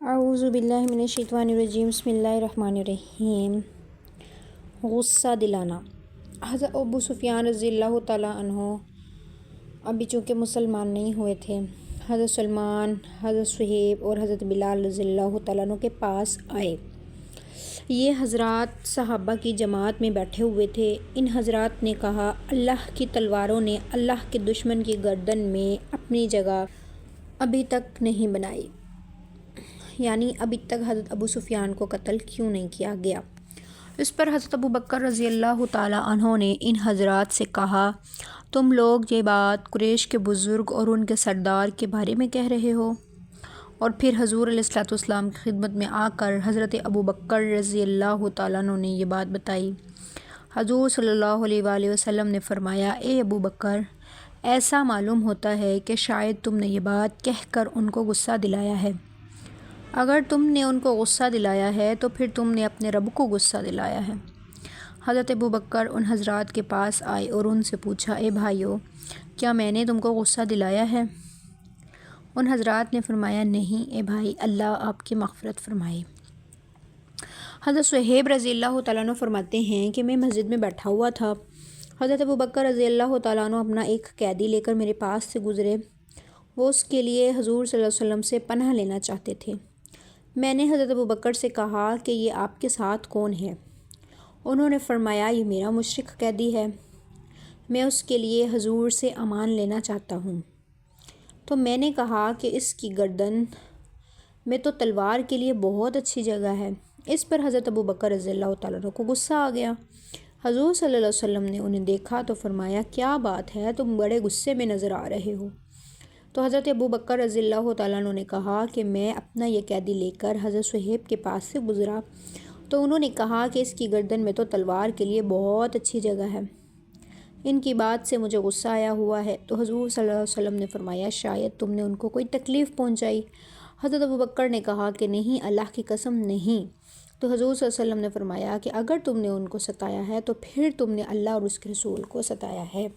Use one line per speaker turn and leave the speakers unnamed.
اعوذ باللہ من الشیطان الرجیم، بسم اللہ الرحمن الرحیم۔ غصہ دلانا۔ حضرت ابو سفیان رضی اللہ تعالیٰ عنہ ابھی چونکہ مسلمان نہیں ہوئے تھے، حضرت سلمان، حضرت صہیب اور حضرت بلال رضی اللہ تعالیٰ عنہ کے پاس آئے۔ یہ حضرات صحابہ کی جماعت میں بیٹھے ہوئے تھے۔ ان حضرات نے کہا، اللہ کی تلواروں نے اللہ کے دشمن کی گردن میں اپنی جگہ ابھی تک نہیں بنائی، یعنی ابھی تک حضرت ابو سفیان کو قتل کیوں نہیں کیا گیا؟ اس پر حضرت ابو بکر رضی اللہ تعالیٰ عنہ نے ان حضرات سے کہا، تم لوگ یہ بات قریش کے بزرگ اور ان کے سردار کے بارے میں کہہ رہے ہو؟ اور پھر حضور علیہ الصلوٰۃ والسلام کی خدمت میں آ کر حضرت ابو بکر رضی اللہ تعالیٰ عنہ نے یہ بات بتائی۔ حضور صلی اللہ علیہ وآلہ وسلم نے فرمایا، اے ابو بکر، ایسا معلوم ہوتا ہے کہ شاید تم نے یہ بات کہہ کر ان کو غصہ دلایا ہے۔ اگر تم نے ان کو غصہ دلایا ہے تو پھر تم نے اپنے رب کو غصہ دلایا ہے۔ حضرت ابو بکر ان حضرات کے پاس آئے اور ان سے پوچھا، اے بھائیو، کیا میں نے تم کو غصہ دلایا ہے؟ ان حضرات نے فرمایا، نہیں اے بھائی، اللہ آپ کی مغفرت فرمائے۔ حضرت صہیب رضی اللہ تعالیٰ عنہ فرماتے ہیں کہ میں مسجد میں بیٹھا ہوا تھا۔ حضرت ابو بکر رضی اللہ تعالیٰ عنہ اپنا ایک قیدی لے کر میرے پاس سے گزرے۔ وہ اس کے لیے حضور صلی اللہ علیہ وسلم سے پناہ لینا چاہتے تھے۔ میں نے حضرت ابو بکر سے کہا کہ یہ آپ کے ساتھ کون ہے؟ انہوں نے فرمایا، یہ میرا مشرک قیدی ہے، میں اس کے لیے حضور سے امان لینا چاہتا ہوں۔ تو میں نے کہا کہ اس کی گردن میں تو تلوار کے لیے بہت اچھی جگہ ہے۔ اس پر حضرت ابو بکر رضی اللہ تعالیٰ عنہ کو غصہ آ گیا۔ حضور صلی اللہ علیہ وسلم نے انہیں دیکھا تو فرمایا، کیا بات ہے، تم بڑے غصے میں نظر آ رہے ہو؟ تو حضرت ابو بکر رضی اللہ تعالیٰ عنہ نے کہا کہ میں اپنا یہ قیدی لے کر حضرت صہیب کے پاس سے گزرا تو انہوں نے کہا کہ اس کی گردن میں تو تلوار کے لیے بہت اچھی جگہ ہے۔ ان کی بات سے مجھے غصہ آیا ہوا ہے۔ تو حضور صلی اللہ علیہ وسلم نے فرمایا، شاید تم نے ان کو کوئی تکلیف پہنچائی۔ حضرت ابو بکر نے کہا کہ نہیں، اللہ کی قسم نہیں۔ تو حضور صلی اللہ علیہ وسلم نے فرمایا کہ اگر تم نے ان کو ستایا ہے تو پھر تم نے اللہ اور اس کے رسول کو ستایا ہے۔